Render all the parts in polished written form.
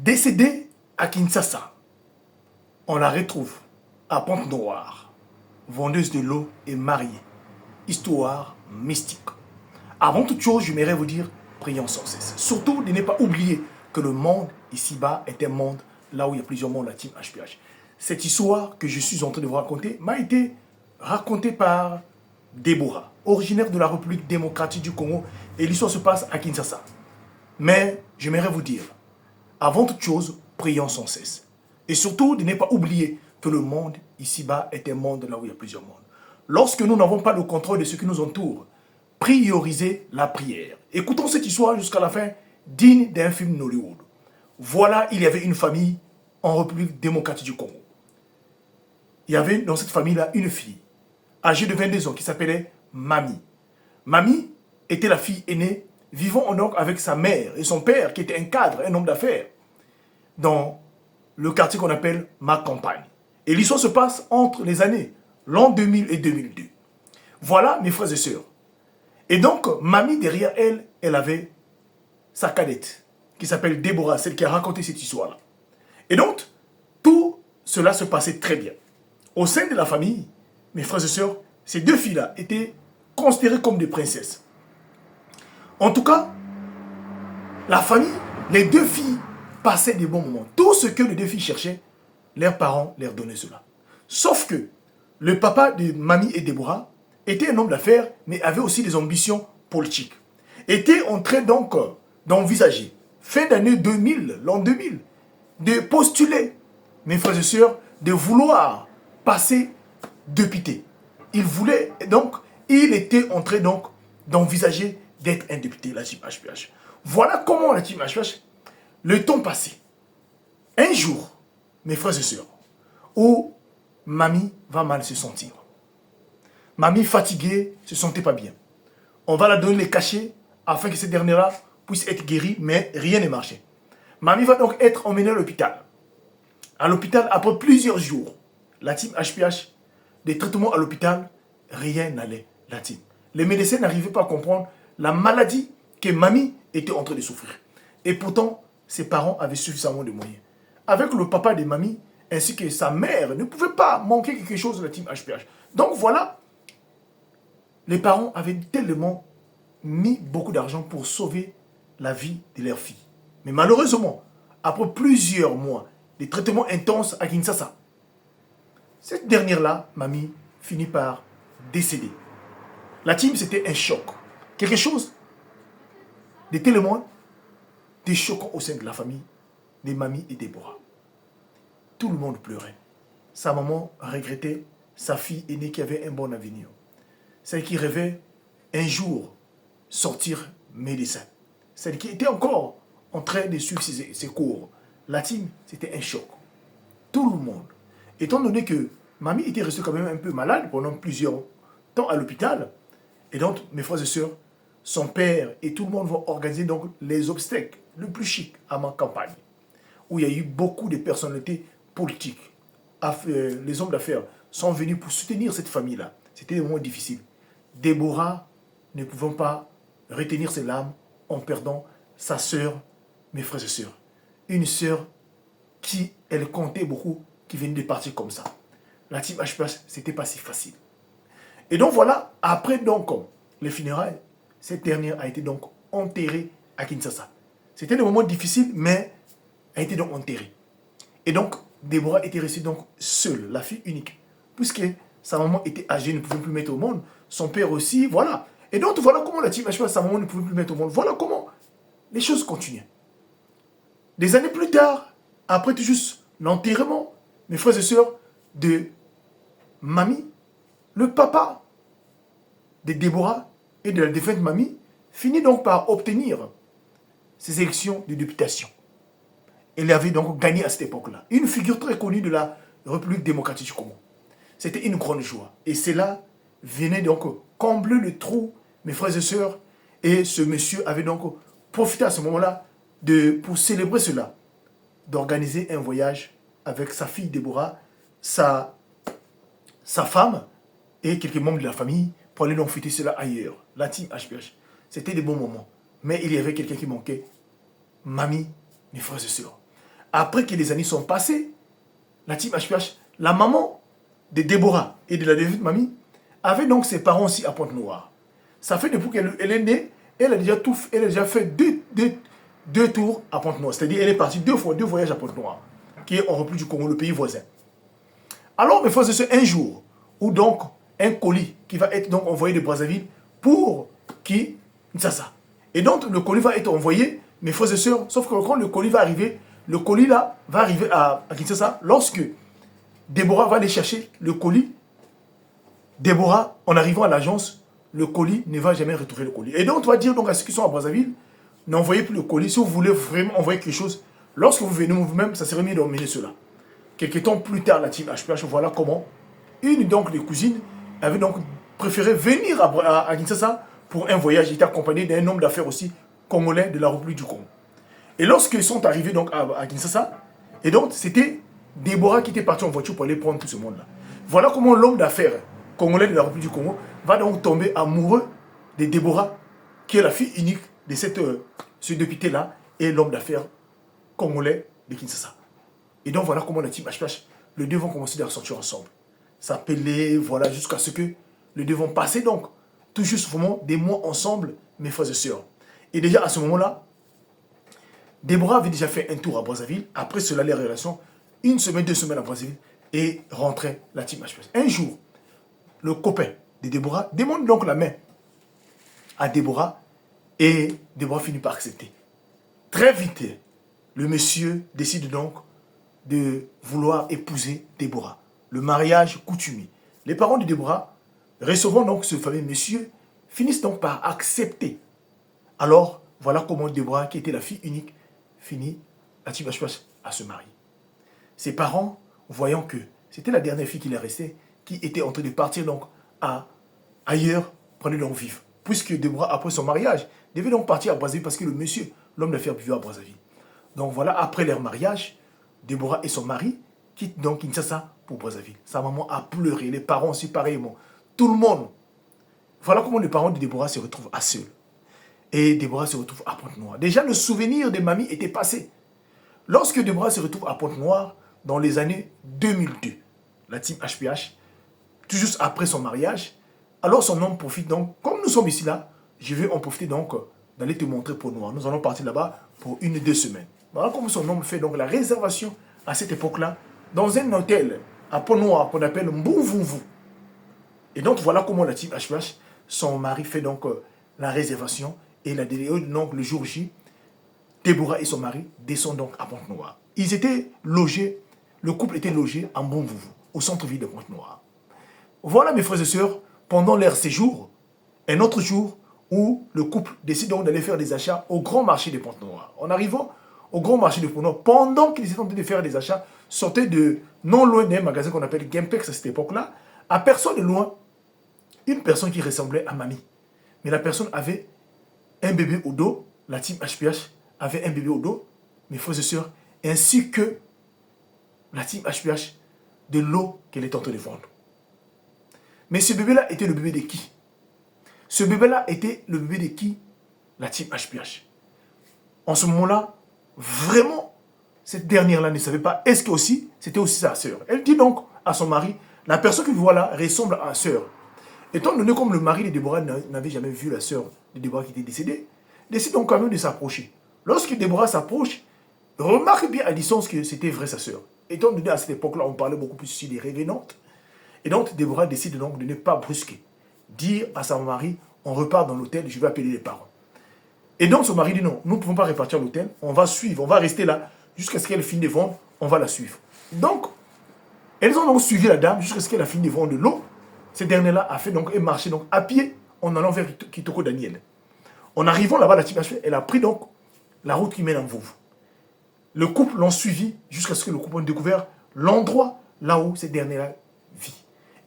Décédée à Kinshasa, on la retrouve à Pointe-Noire, vendeuse de l'eau et mariée. Histoire mystique. Avant toute chose, j'aimerais vous dire, prions sans cesse. Surtout de ne pas oublier que le monde ici-bas est un monde là où il y a plusieurs mondes, la team HPH. Cette histoire que je suis en train de vous raconter m'a été racontée par Déborah, originaire de la République démocratique du Congo, et l'histoire se passe à Kinshasa. Mais j'aimerais vous dire, avant toute chose, prions sans cesse. Et surtout, de ne pas oublier que le monde ici-bas est un monde là où il y a plusieurs mondes. Lorsque nous n'avons pas le contrôle de ce qui nous entoure, priorisez la prière. Écoutons cette histoire jusqu'à la fin, digne d'un film Nollywood. Voilà, il y avait une famille en République démocratique du Congo. Il y avait dans cette famille-là une fille, âgée de 22 ans, qui s'appelait Mamie. Mamie était la fille aînée, vivant donc avec sa mère et son père, qui était un cadre, un homme d'affaires, dans le quartier qu'on appelle Ma Campagne. Et l'histoire se passe entre les années l'an 2000 et 2002. Voilà, mes frères et sœurs. Et donc, Mamie, derrière elle, elle avait sa cadette, qui s'appelle Déborah, celle qui a raconté cette histoire-là. Et donc, tout cela se passait très bien. Au sein de la famille, mes frères et sœurs, ces deux filles-là étaient considérées comme des princesses. En tout cas, la famille, les deux filles passaient des bons moments. Tout ce que les deux filles cherchaient, leurs parents leur donnaient cela. Sauf que le papa de Mamie et Déborah était un homme d'affaires, mais avait aussi des ambitions politiques. Était en train donc d'envisager, fin d'année 2000, l'an 2000, de postuler, mes frères et sœurs, de vouloir passer député. Il était en train donc d'envisager d'être un député, la team HPH. Voilà comment la team HPH, le temps passé. Un jour, mes frères et sœurs, où Mamie va mal se sentir. Mamie fatiguée, ne se sentait pas bien. On va la donner les cachets afin que cette dernière-là puisse être guérie, mais rien n'est marché. Mamie va donc être emmenée à l'hôpital. À l'hôpital, après plusieurs jours, la team HPH, des traitements à l'hôpital, rien n'allait, la team. Les médecins n'arrivaient pas à comprendre la maladie que Mamie était en train de souffrir. Et pourtant, ses parents avaient suffisamment de moyens. Avec le papa de Mamie, ainsi que sa mère, ne pouvaient pas manquer quelque chose de la team HPH. Donc voilà, les parents avaient tellement mis beaucoup d'argent pour sauver la vie de leur fille. Mais malheureusement, après plusieurs mois de traitements intenses à Kinshasa, cette dernière-là, Mamie, finit par décéder. La team, c'était un choc. Quelque chose de tellement choquant au sein de la famille de Mamie et Déborah. Tout le monde pleurait. Sa maman regrettait sa fille aînée qui avait un bon avenir. Celle qui rêvait un jour sortir médecin. Celle qui était encore en train de suivre ses cours. La team, c'était un choc. Tout le monde. Étant donné que Mamie était restée quand même un peu malade pendant plusieurs temps à l'hôpital, et donc, mes frères et sœurs, son père et tout le monde vont organiser donc les obstacles le plus chic à Ma Campagne, où il y a eu beaucoup de personnalités politiques. Les hommes d'affaires sont venus pour soutenir cette famille-là. C'était des moments difficiles. Déborah ne pouvant pas retenir ses larmes en perdant sa sœur, mes frères et sœurs. Une sœur qui, elle comptait beaucoup, qui venait de partir comme ça. La team HPH, c'était pas si facile. Et donc voilà, après donc les funérailles, cette dernière a été donc enterrée à Kinshasa. C'était des moments difficiles, mais elle a été donc enterrée. Et donc, Déborah était restée donc seule, la fille unique. Puisque sa maman était âgée, ne pouvait plus mettre au monde. Son père aussi, voilà. Et donc, voilà comment la team HPH, sa maman ne pouvait plus mettre au monde. Voilà comment les choses continuaient. Des années plus tard, après tout juste l'enterrement, mes frères et sœurs, de Mamie, le papa de Déborah et de la défunte Mamie finit donc par obtenir ces élections de députation. Elle avait donc gagné à cette époque-là. Une figure très connue de la République démocratique du Congo. C'était une grande joie. Et cela venait donc combler le trou, mes frères et sœurs. Et ce monsieur avait donc profité à ce moment-là pour célébrer cela, d'organiser un voyage avec sa fille Déborah, sa femme et quelques membres de la famille pour aller donc fêter cela ailleurs. La team HPH. C'était des bons moments. Mais il y avait quelqu'un qui manquait. Mamie, mes frères et sœurs. après que les années sont passées, la team HPH, la maman de Déborah et de la défunte mamie, avait donc ses parents aussi à Pointe-Noire. Ça fait depuis qu'elle est née, elle a déjà fait deux tours à Pointe-Noire. C'est-à-dire elle est partie deux voyages à Pointe-Noire, qui est en République du Congo, le pays voisin. Alors, mes frères et sœurs, un jour, où donc un colis qui va être donc envoyé de Brazzaville pour qui Kinshasa. Et donc, le colis va être envoyé, mes frères et sœurs, sauf que quand le colis va arriver, le colis là va arriver à Kinshasa lorsque Déborah va aller chercher le colis. Déborah, en arrivant à l'agence, le colis ne va jamais retrouver le colis. Et donc, on va dire donc à ceux qui sont à Brazzaville, n'envoyez plus le colis. Si vous voulez vraiment envoyer quelque chose, lorsque vous venez vous-même, ça serait mieux d'emmener cela. Quelques temps plus tard, la team HPH, voilà comment une donc des cousines avait donc préféré venir à Kinshasa pour un voyage. Il était accompagné d'un homme d'affaires aussi congolais de la République du Congo. Et lorsqu'ils sont arrivés donc à Kinshasa, et donc c'était Déborah qui était partie en voiture pour aller prendre tout ce monde-là. Voilà comment l'homme d'affaires congolais de la République du Congo va donc tomber amoureux de Déborah, qui est la fille unique de ce député-là, et l'homme d'affaires congolais de Kinshasa. Et donc voilà comment la team HPH, les deux vont commencer à sortir ensemble. S'appeler, voilà, jusqu'à ce que les deux vont passer donc tout juste vraiment des mois ensemble, mes frères et sœurs. Et déjà à ce moment-là, Déborah avait déjà fait un tour à Brazzaville. Après cela, les relations, une semaine, 2 semaines à Brazzaville, et rentrait la team HPH. Un jour, le copain de Déborah demande donc la main à Déborah, et Déborah finit par accepter. Très vite, le monsieur décide donc de vouloir épouser Déborah. Le mariage coutumier. Les parents de Déborah, recevant donc ce fameux monsieur, finissent donc par accepter. Alors, voilà comment Déborah, qui était la fille unique, finit la team HPH à se marier. Ses parents, voyant que c'était la dernière fille qui leur restait, qui était en train de partir donc ailleurs, prenaient donc vivre. Puisque Déborah, après son mariage, devait donc partir à Brazzaville parce que le monsieur, l'homme d'affaires, vivait à Brazzaville. Donc voilà, après leur mariage, Déborah et son mari quittent donc Kinshasa pour Brazzaville. Sa maman a pleuré, les parents aussi pareillement. Tout le monde. Voilà comment les parents de Déborah se retrouvent à Seul. Et Déborah se retrouve à Pointe-Noire. Déjà, le souvenir de mamie était passé. Lorsque Déborah se retrouve à Pointe-Noire, dans les années 2002, la team HPH, tout juste après son mariage, alors son homme profite donc, comme nous sommes ici là, je vais en profiter donc d'aller te montrer Pointe-Noire. Nous allons partir là-bas pour 1 ou 2 semaines. Voilà comme son homme fait donc la réservation à cette époque-là, dans un hôtel à Pointe-Noire qu'on appelle Mbouvouvu. Et donc voilà comment la team HPH, son mari fait donc la réservation et la déléguée, donc le jour J, Déborah et son mari descendent donc à Pointe-Noire. Ils étaient logés, le couple était logé à Mbouvouvu, au centre-ville de Pointe-Noire. Voilà mes frères et sœurs, pendant leur séjour, un autre jour où le couple décide donc d'aller faire des achats au grand marché de Pointe-Noire. En arrivant au grand marché de Pointe-Noire, pendant qu'ils étaient en train de faire des achats, sortaient de non loin d'un magasin qu'on appelle Gampex à cette époque-là, aperçoit de loin une personne qui ressemblait à mamie. Mais la personne avait un bébé au dos, la team HPH avait un bébé au dos, mes frères et sœurs, ainsi que la team HPH de l'eau qu'elle est en train de vendre. Mais ce bébé-là était le bébé de qui? Ce bébé-là était le bébé de qui? La team HPH. En ce moment-là, vraiment, cette dernière-là ne savait pas, est-ce que aussi, c'était aussi sa sœur. Elle dit donc à son mari, la personne que vous voyez là ressemble à sa sœur. Étant donné comme le mari de Déborah n'avait jamais vu la sœur de Déborah qui était décédée, décide donc quand même de s'approcher. Lorsque Déborah s'approche, remarque bien à distance que c'était vrai sa sœur. Étant donné à cette époque-là, on parlait beaucoup plus ici des révénantes. Et donc Déborah décide donc de ne pas brusquer. Dire à son mari, on repart dans l'hôtel, je vais appeler les parents. Et donc son mari dit non, nous ne pouvons pas repartir à l'hôtel, on va suivre, on va rester là jusqu'à ce qu'elle finisse de vendre, on va la suivre. Donc, elles ont donc suivi la dame jusqu'à ce qu'elle a fini de vendre de l'eau. Cette dernière-là a fait donc un marché donc à pied en allant vers Kitoko Daniel. En arrivant là-bas, la team HPH, elle a pris donc la route qui mène en Mbouvou. Le couple l'ont suivi jusqu'à ce que le couple ait découvert l'endroit là où cette dernière-là vit.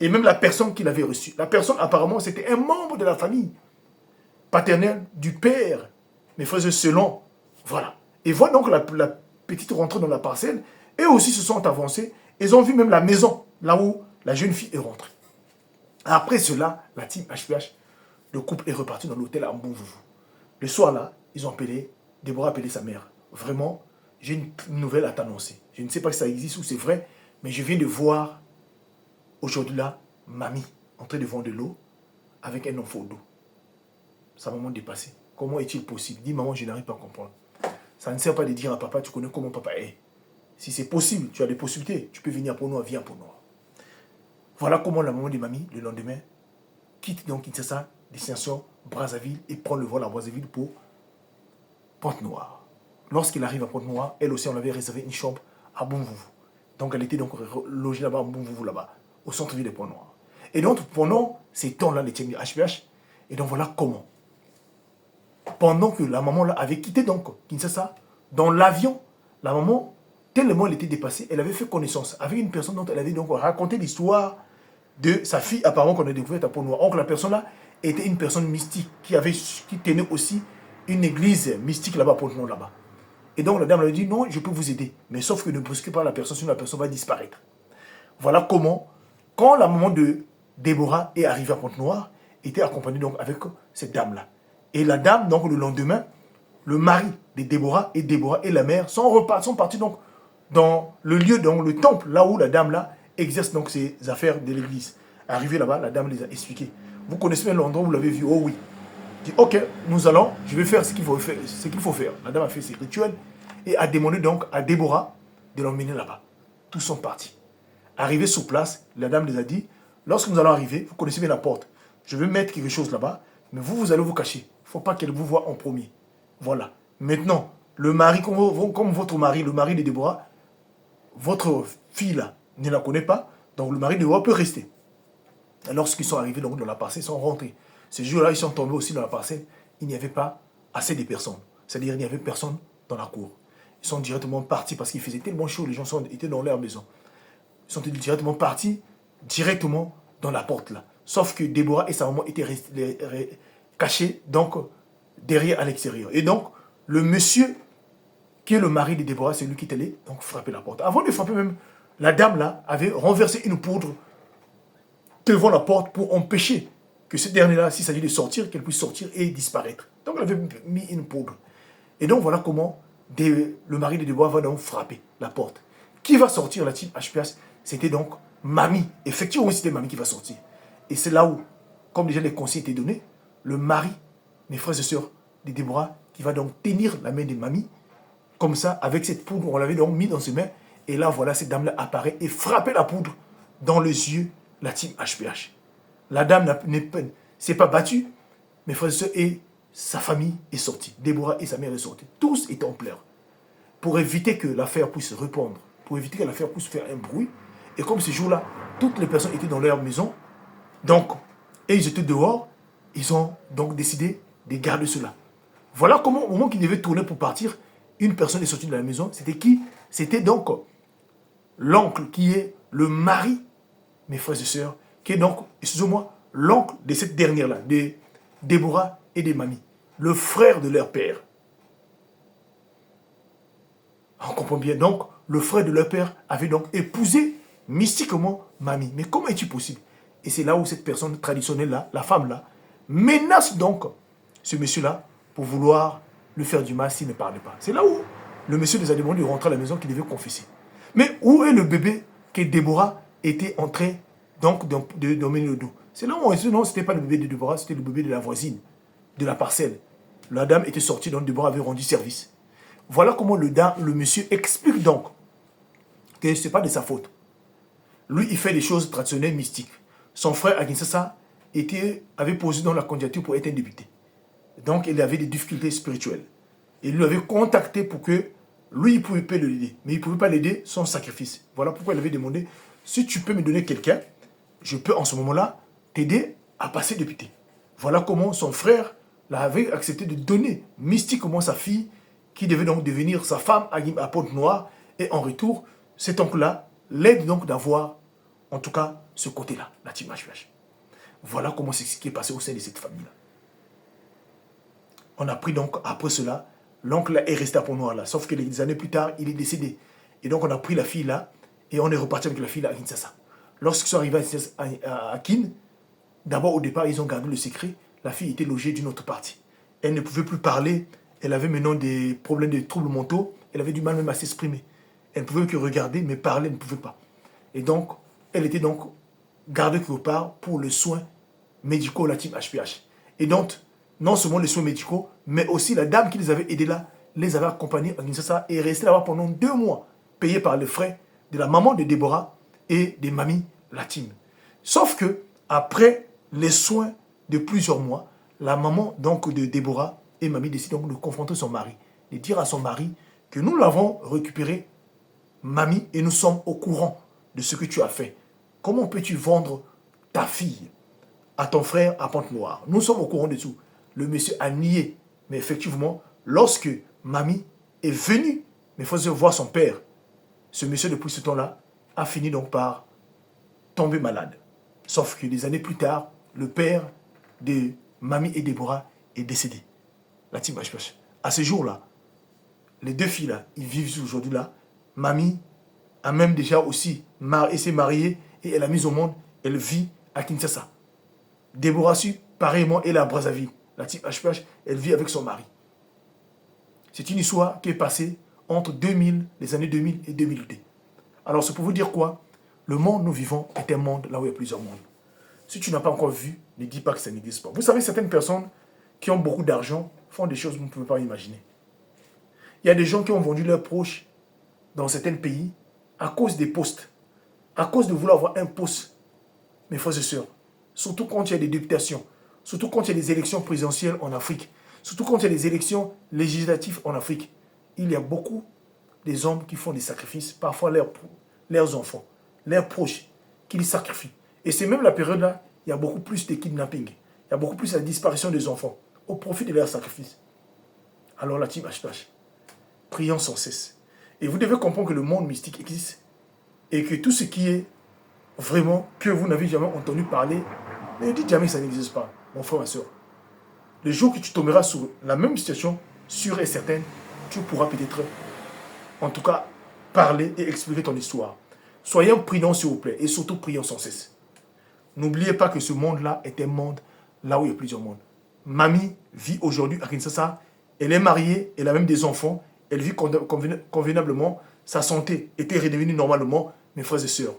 Et même la personne qui l'avait reçue. La personne, apparemment, c'était un membre de la famille paternelle du père. Mes frères et selon. Voilà. Et voilà donc la petite rentrée dans la parcelle. Eux aussi se sont avancés. Ils ont vu même la maison, là où la jeune fille est rentrée. Après cela, la team HPH, le couple est reparti dans l'hôtel à Mbouvou. Le soir là, ils ont appelé, Déborah a appelé sa mère. Vraiment, j'ai une nouvelle à t'annoncer. Je ne sais pas si ça existe ou c'est vrai, mais je viens de voir aujourd'hui là, mamie en train de vendre de l'eau avec un enfant d'eau. Sa maman dépassée. Comment est-il possible? Dis maman, je n'arrive pas à comprendre. Ça ne sert pas de dire à papa, tu connais comment papa est. Si c'est possible, tu as des possibilités, tu peux venir pour nous, viens pour nous. Voilà comment la maman de mamie, le lendemain, quitte donc Kinshasa, destination Brazzaville et prend le vol à Brazzaville pour Pointe-Noire. Lorsqu'il arrive à Pointe-Noire, elle aussi, on avait réservé une chambre à Boumvouvou. Donc, elle était donc logée là-bas, à Boumvouvou, là-bas, au centre-ville de Pointe-Noire. Et donc, pendant ces temps-là, les tiens du HPH, et donc voilà comment. Pendant que la maman là avait quitté donc Kinshasa, dans l'avion, la maman, tellement elle était dépassée, elle avait fait connaissance avec une personne dont elle avait donc raconté l'histoire de sa fille, apparemment qu'on a découverte à Pointe-Noire. Or, la personne là était une personne mystique qui tenait aussi une église mystique là-bas à Pointe-Noire là-bas. Et donc la dame lui a dit, non, je peux vous aider. Mais sauf que ne brusquez pas la personne, sinon la personne va disparaître. Voilà comment, quand la maman de Déborah est arrivée à Pointe-Noire, était accompagnée donc avec cette dame-là. Et la dame, donc le lendemain, le mari de Déborah et la mère sont partis donc dans le lieu, dans le temple, là où la dame-là exerce donc ses affaires de l'église. Arrivé là-bas, la dame les a expliquées. Vous connaissez bien l'endroit où vous l'avez vu? Oh oui. Dit, ok, nous allons, je vais faire ce qu'il faut faire. La dame a fait ses rituels et a demandé donc à Déborah de l'emmener là-bas. Tous sont partis. Arrivés sur place, la dame les a dit, lorsque nous allons arriver, vous connaissez bien la porte, je vais mettre quelque chose là-bas, mais vous allez vous cacher. Il ne faut pas qu'elle vous voie en premier. Voilà. Maintenant, le mari, comme votre mari, le mari de Déborah, votre fille là, ne la connaît pas, donc le mari de Déborah peut rester. Et lorsqu'ils sont arrivés donc, dans la parcelle, ils sont rentrés. Ce jour-là, ils sont tombés aussi dans la parcelle. Il n'y avait pas assez de personnes. C'est-à-dire qu'il n'y avait personne dans la cour. Ils sont directement partis parce qu'il faisait tellement chaud, les gens étaient dans leur maison. Ils sont directement partis, directement dans la porte là. Sauf que Déborah et sa maman étaient cachés donc derrière à l'extérieur. Et donc, le monsieur qui est le mari de Déborah, c'est lui qui est allé donc frapper la porte. Avant de frapper même, la dame là avait renversé une poudre devant la porte pour empêcher que ce dernier-là, s'il s'agit de sortir, qu'elle puisse sortir et disparaître. Donc, elle avait mis une poudre. Et donc, voilà comment le mari de Déborah va donc frapper la porte. Qui va sortir, la team HPH? C'était donc mamie. Effectivement, c'était mamie qui va sortir. Et c'est là où, comme déjà les conseils étaient donnés, le mari, mes frères et sœurs de Déborah, qui va donc tenir la main de mamie, comme ça, avec cette poudre, on l'avait donc mis dans ses mains. Et là, voilà, cette dame-là apparaît et frappe la poudre dans les yeux, la team HPH. La dame ne s'est pas battue, mes frères et sœurs, et sa famille est sortie. Déborah et sa mère sont sorties. Tous étaient en pleurs. Pour éviter que l'affaire puisse répondre, pour éviter que l'affaire puisse faire un bruit. Et comme ce jour-là, toutes les personnes étaient dans leur maison, donc, et ils étaient dehors, ils ont donc décidé de garder cela. Voilà comment, au moment qu'ils devaient tourner pour partir, une personne est sortie de la maison. C'était qui? C'était donc l'oncle qui est le mari, mes frères et sœurs, qui est donc, excusez-moi, l'oncle de cette dernière-là, de Déborah et de mamie, le frère de leur père. On comprend bien, donc, le frère de leur père avait donc épousé mystiquement mamie. Mais comment est-il possible? Et c'est là où cette personne traditionnelle-là, la femme-là, menace donc ce monsieur-là pour vouloir lui faire du mal s'il ne parlait pas. C'est là où le monsieur les a demandé de rentrer à la maison qu'il devait confesser. Mais où est le bébé que Déborah était en train donc de dominer le dos? C'est là où on dit non, ce n'était pas le bébé de Déborah, c'était le bébé de la voisine, de la parcelle. La dame était sortie, donc Déborah avait rendu service. Voilà comment le monsieur explique donc que ce n'est pas de sa faute. Lui, il fait des choses traditionnelles mystiques. Son frère, à Kinshasa, avait posé dans la candidature pour être un député. Donc, il avait des difficultés spirituelles. Il lui avait contacté pour que lui, il pouvait pas l'aider. Mais il ne pouvait pas l'aider sans sacrifice. Voilà pourquoi il avait demandé, si tu peux me donner quelqu'un, je peux en ce moment-là t'aider à passer député. Voilà comment son frère avait accepté de donner mystiquement sa fille, qui devait donc devenir sa femme à Pointe-Noire. Et en retour, cet oncle-là l'aide donc d'avoir, en tout cas, ce côté-là, la team HPH. Voilà comment c'est ce qui est passé au sein de cette famille-là. On a pris donc, après cela, l'oncle est resté à Pointe-Noire là. Sauf que des années plus tard, il est décédé. Et donc, on a pris la fille là, et on est reparti avec la fille là à Kinshasa. Lorsqu'ils sont arrivés à Kin, d'abord au départ, ils ont gardé le secret. La fille était logée d'une autre partie. Elle ne pouvait plus parler. Elle avait maintenant des problèmes de troubles mentaux. Elle avait du mal même à s'exprimer. Elle ne pouvait que regarder, mais parler, elle ne pouvait pas. Et donc, elle était donc gardée quelque part pour les soins médicaux de la team HPH. Et donc, non seulement les soins médicaux, mais aussi la dame qui les avait aidés là, les avait accompagnés à Kinshasa et est restée là-bas pendant 2 mois, payée par les frais de la maman de Déborah et des mamies latines. Sauf que, après les soins de plusieurs mois, la maman donc de Déborah et mamie décident donc de confronter son mari, de dire à son mari que nous l'avons récupéré, mamie, et nous sommes au courant de ce que tu as fait. Comment peux-tu vendre ta fille à ton frère à Pointe-Noire? Nous sommes au courant de tout. Le monsieur a nié. Mais effectivement, lorsque mamie est venue, mais il faut se voir son père, ce monsieur depuis ce temps-là a fini donc par tomber malade. Sauf que des années plus tard, le père de mamie et Déborah est décédé. La team HPH. À ce jour-là, les 2 filles-là, ils vivent aujourd'hui là. Mamie a même déjà aussi s'est mariée et elle a mis au monde, elle vit à Kinshasa. Déborah Su, pareillement, elle est à Brazzaville. La team HPH, elle vit avec son mari. C'est une histoire qui est passée entre les années 2000 et 2002. Alors, c'est pour vous dire quoi? Le monde nous vivons est un monde là où il y a plusieurs mondes. Si tu n'as pas encore vu, ne dis pas que ça n'existe pas. Vous savez, certaines personnes qui ont beaucoup d'argent font des choses que vous ne pouvez pas imaginer. Il y a des gens qui ont vendu leurs proches dans certains pays à cause des postes, à cause de vouloir avoir un poste. Mes frères et sœurs, surtout quand il y a des députations, surtout quand il y a des élections présidentielles en Afrique, surtout quand il y a des élections législatives en Afrique, il y a beaucoup des hommes qui font des sacrifices, parfois leurs enfants, leurs proches, qui les sacrifient. Et c'est même la période-là, il y a beaucoup plus de kidnapping, il y a beaucoup plus de disparition des enfants au profit de leurs sacrifices. Alors la team HPH, prions sans cesse. Et vous devez comprendre que le monde mystique existe et que tout ce qui est vraiment que vous n'avez jamais entendu parler, ne dites jamais que ça n'existe pas, mon frère, ma soeur. Le jour que tu tomberas sur la même situation, sûre et certaine, tu pourras peut-être, en tout cas, parler et expliquer ton histoire. Soyons prudents, s'il vous plaît, et surtout prions sans cesse. N'oubliez pas que ce monde-là est un monde là où il y a plusieurs mondes. Mamie vit aujourd'hui à Kinshasa, elle est mariée, elle a même des enfants, elle vit convenablement, sa santé était redevenue normalement, mes frères et sœurs.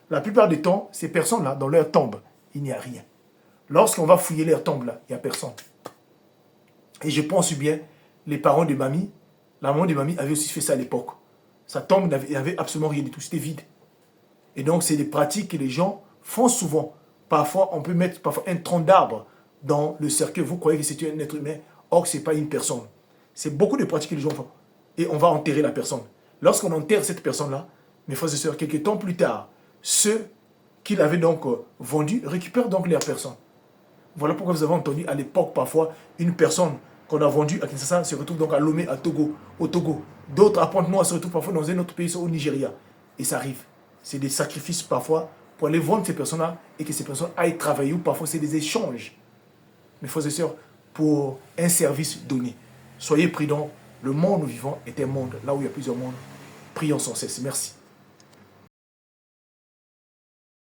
La plupart du temps, ces personnes-là, dans leur tombe, il n'y a rien. Lorsqu'on va fouiller leur tombe, là, il n'y a personne. Et je pense bien, les parents de mamie, la maman de mamie avait aussi fait ça à l'époque. Sa tombe n'avait absolument rien du tout, c'était vide. Et donc, c'est des pratiques que les gens font souvent. Parfois, on peut mettre un tronc d'arbre dans le cercueil. Vous croyez que c'est un être humain, or ce n'est pas une personne. C'est beaucoup de pratiques que les gens font. Et on va enterrer la personne. Lorsqu'on enterre cette personne-là, mes frères et sœurs, quelques temps plus tard, ceux qui l'avaient donc vendu récupèrent donc leur personne. Voilà pourquoi vous avez entendu à l'époque parfois une personne qu'on a vendue à Kinshasa se retrouve donc à Lomé, au Togo. D'autres à Pointe-Noire se retrouvent parfois dans un autre pays, au Nigeria. Et ça arrive. C'est des sacrifices parfois pour aller vendre ces personnes-là et que ces personnes aillent travailler ou parfois c'est des échanges. Mes frères et sœurs, pour un service donné. Soyez prudents. Le monde où nous vivons est un monde là où il y a plusieurs mondes. Prions sans cesse. Merci.